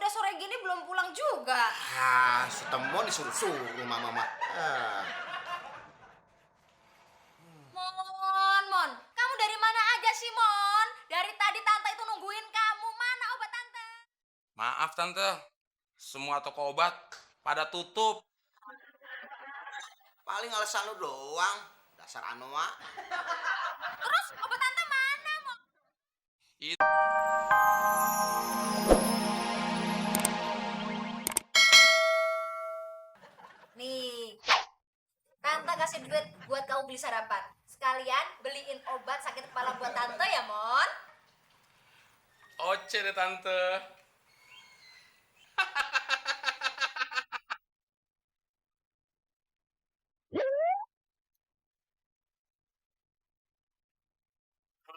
udah sore gini belum pulang juga. Si Temon disuruh-suruh mama. Mon, kamu dari mana aja sih, Mon? Dari tadi tante itu nungguin kamu. Mana obat tante? Maaf tante, semua toko obat pada tutup. Paling alasan lu doang. Dasar Anoa. Terus obat tante mana, Mon? Itu Nih, tante kasih duit buat kamu beli sarapan. Sekalian beliin obat sakit kepala buat tante ya, Mon. oce deh tante.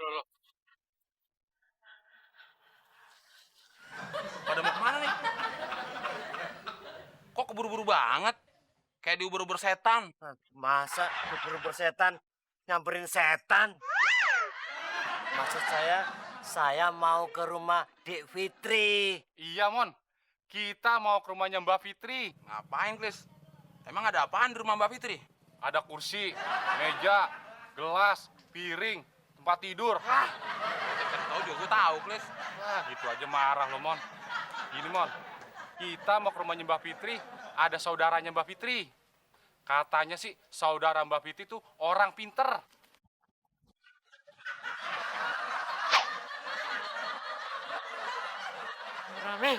Loh, pada mau kemana nih? Kok keburu-buru banget? Kayak diuber-uber setan. Masa ubur setan nyamperin setan? Maksud saya mau ke rumah Dek Fitri. Iya, Mon. Kita mau ke rumahnya Mbak Fitri. Ngapain, Klis? Emang ada apaan di rumah Mbak Fitri? Ada kursi, meja, gelas, piring, tempat tidur. Tahu juga gue tahu, Klis. Wah, gitu aja marah lo, Mon. Gini, Mon. Kita mau ke rumahnya Mbak Fitri, ada saudaranya Mbak Fitri. Katanya sih saudara Mbak Fitri tuh orang pinter. Rame.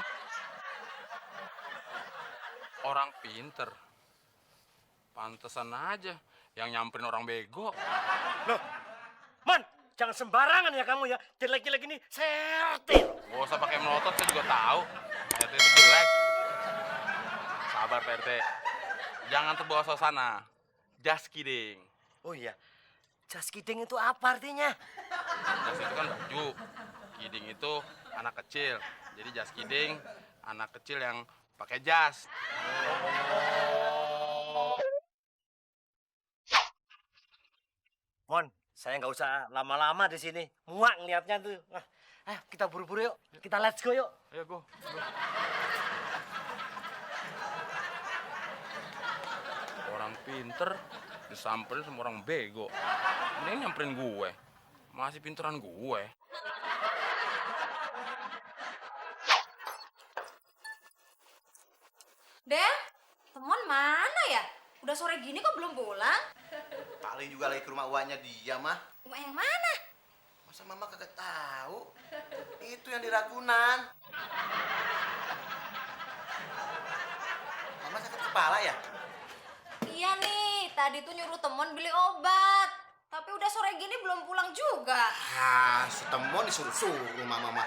Orang pinter. Pantesan aja yang nyamperin orang bego. Loh, Mon, jangan sembarangan ya kamu ya. Jelek-jelek ini sertil. Gak usah pakai melotot, saya juga tahu. RT itu jelek. Sabar, Pak RT. Jangan terbawa suasana. Just kidding. Oh iya, just kidding itu apa artinya? Just itu kan baju. Kidding itu anak kecil. Jadi just kidding, anak kecil yang pakai jas. Mon, saya nggak usah lama-lama di sini. Muak ngeliatnya tuh. Kita buru-buru yuk. Kita let's go yuk. Ayo, go. Orang pinter disamperin sama orang bego. Mending nyamperin gue. Masih pinteran gue. Del, Temon mana ya? Udah sore gini kok belum pulang? Paling juga lagi ke rumah uangnya dia mah. Rumah yang mana? Masa mama kagak tahu? Itu yang di Ragunan. Mama sakit kepala ya? Iya nih, tadi tuh nyuruh Temon beli obat. Tapi udah sore gini belum pulang juga. Si Temon disuruh-suruh mama.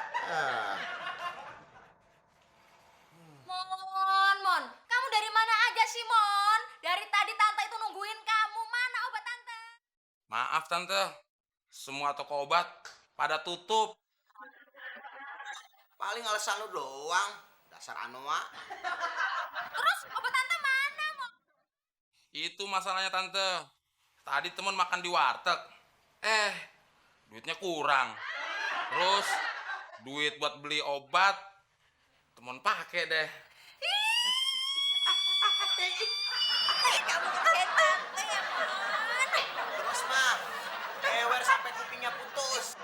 Mon, kamu dari mana aja sih, Mon? Dari tadi tante itu nungguin kamu. Mana obat tante? Maaf tante, semua toko obat pada tutup. Paling alasan lu doang. Dasar Anoa. Terus obat tante mana, Mon? Itu masalahnya tante. Tadi temen makan di warteg. Duitnya kurang. Terus duit buat beli obat temen pakai deh. Kamu kayak tante ya, Mon. Terus mah, kewer sampai kupingnya putus.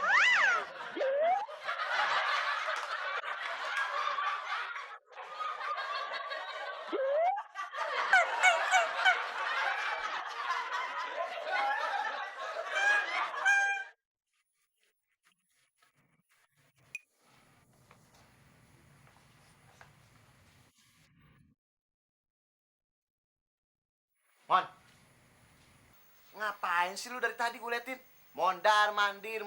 Mon, ngapain sih lu dari tadi gue liatin? Mondar mandir,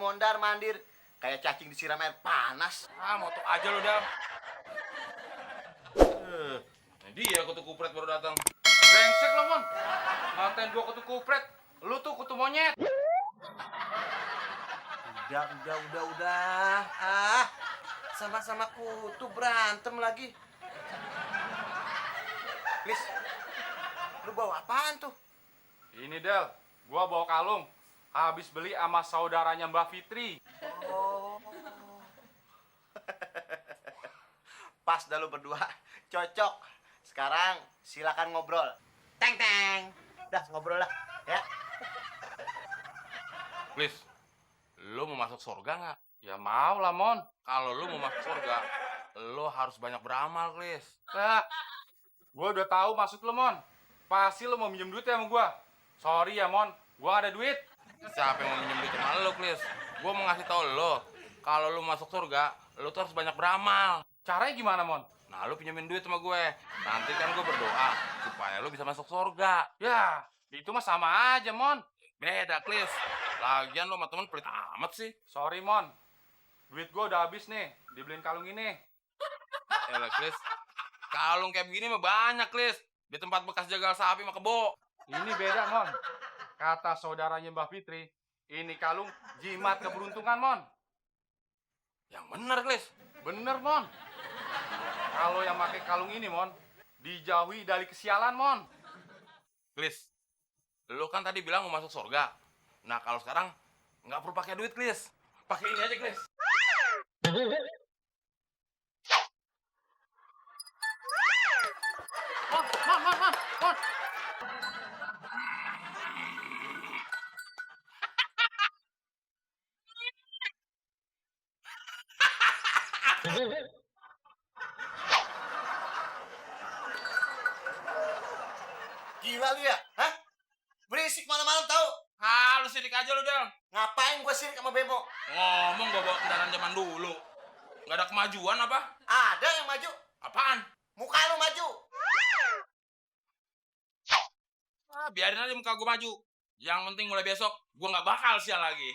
kayak cacing disiram air panas. Moto aja lo dah. Ini dia kutu kupret baru datang. Brengsek lo, Mon. Ngatain gua kutu kupret. Lu tuh kutu monyet. Udah. Sama-sama kutu berantem lagi. Lis, lu bawa apaan tuh? Ini, Del. Gua bawa kalung. Habis beli sama saudaranya Mbak Fitri. Pas dah lu berdua. Cocok. Sekarang silakan ngobrol. Teng teng. Udah ngobrol lah, ya. Please, lu mau masuk surga nggak? Ya mau lah, Mon. Kalau lu mau masuk surga, lu harus banyak beramal, please. Nah, gue udah tahu maksud lo, Mon. Pasti lo mau minjem duit ya sama gue. Sorry ya, Mon. Gue gak ada duit. Siapa yang mau minjem duit sama lu, please? Gua mau ngasih tau lu, kalau lu masuk surga, lu tuh harus banyak beramal. Caranya gimana, Mon? Nah, lu pinjemin duit sama gue. Nanti kan gue berdoa supaya lu bisa masuk surga. Ya, itu mah sama aja, Mon. Beda, please. Lagian lu sama temen pelit amat sih. Sorry, Mon. Duit gue udah habis nih. Dibeliin kalung ini. Elah, please. Kalung kayak begini mah banyak, please. Di tempat bekas jagal sapi sama kebo. Ini beda, Mon. Kata saudaranya Mbah Fitri, ini kalung jimat keberuntungan, Mon. Yang bener, please. Bener, Mon. Kalau yang pakai kalung ini, Mon, dijauhi dari kesialan, Mon. Please. Lu kan tadi bilang mau masuk surga. Nah, kalau sekarang nggak perlu pakai duit, please. Pakai ini aja, please. Mon. Gila lu ya? Hah? Berisik malam-malam tahu? Lu sidik aja lu, Del. Ngapain gua sirik sama Bemo? Ngomong bawa kendaraan zaman dulu. Nggak ada kemajuan apa? Ada yang maju. Apaan? Muka lu maju. Biarin aja muka gue maju. Yang penting mulai besok, gue nggak bakal sial lagi.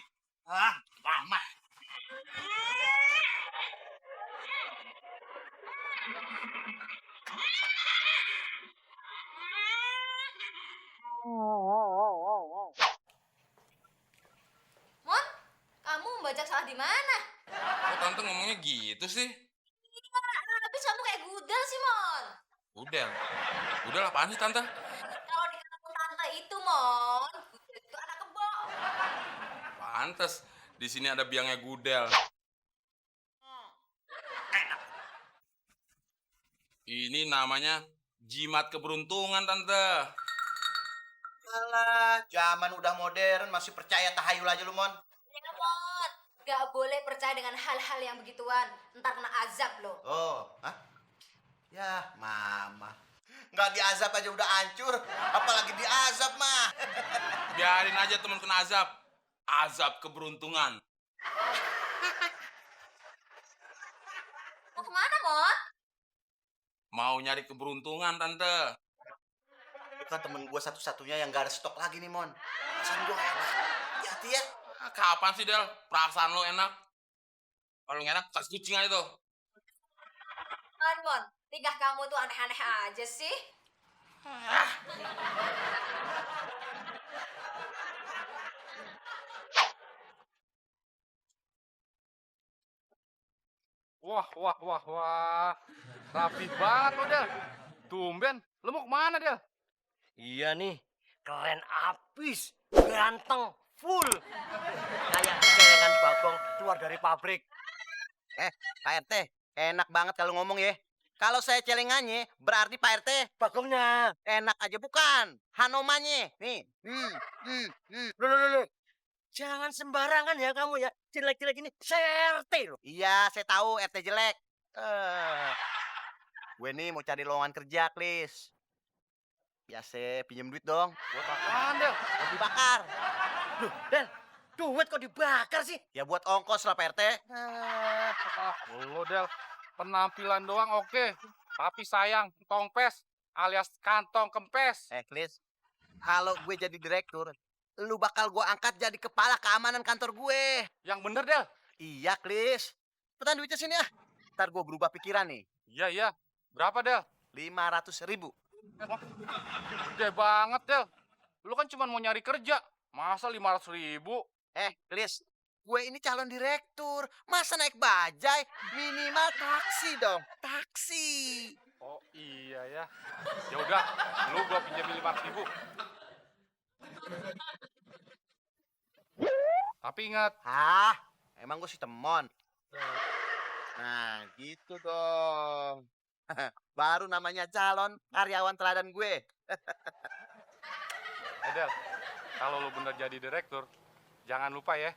Lama. Mon, kamu membajak salah di mana? Kok tante ngomongnya gitu sih? Habis kamu kayak gudel sih, Mon. Udel. Udel apaan sih, tante? Kalau di kampung tante itu, Mon, gudel itu anak kebo. Pantes. Di sini ada biangnya gudel. Ini namanya jimat keberuntungan, tante. Alah, zaman udah modern masih percaya tahayul aja lu, Mon. Ya, Mon. Gak boleh percaya dengan hal-hal yang begituan. Ntar kena azab loh. Oh, hah? Ya, mama. Nggak diazab aja udah hancur, apalagi diazab mah. Biarin aja temen kena azab. Azab keberuntungan. Mau kemana, Mon? Mau nyari keberuntungan, tante. Lu kan temen gue satu-satunya yang gak ada stok lagi nih, Mon. Perasaan gue enak. Hati-hati ya. Kapan sih, Del? Perasaan lo enak? Kalau nggak enak, kasih kucing aja tuh. Mon, tingkah kamu tuh aneh-aneh aja sih. Wah. Rapi banget lo, Del. Tumben. Lo mau kemana, Del? Iya nih, keren abis, ganteng, full. Kayak celengan Bagong keluar dari pabrik. Pak RT, enak banget kalau ngomong ya. Kalau saya celengannya, berarti Pak RT Bagongnya. enak aja bukan. Hanomanya. Nih. Loh. Jangan sembarangan ya kamu ya. Jelek-jelek ini CRT loh. Iya, saya tahu RT jelek. Gue nih mau cari lowongan kerja, Klis. Biasa pinjem duit dong. Buat apaan, Del? Mau dibakar. Loh, Del, duit kok dibakar sih? Ya buat ongkos lah, Pak RT. Lo, Del. Penampilan doang oke. Tapi sayang, tongpes alias kantong kempes. Klis. Kalau gue jadi direktur, lu bakal gue angkat jadi kepala keamanan kantor gue. Yang bener, Del. Iya, Klis. Petan duitnya sini ah. Ntar gue berubah pikiran nih. Iya. Berapa, Del? 500.000. Gede banget, Del. Lu kan cuma mau nyari kerja. Masa 500.000? Klis. Gue ini calon direktur. Masa naik bajai? Minimal taksi dong. Taksi. Oh iya ya. Ya udah, lu gua pinjemin 500.000. Tapi ingat, Emang gue si temon. Nah, gitu dong. Baru namanya calon karyawan teladan gue. Edel, kalau lu bener jadi direktur, jangan lupa ya,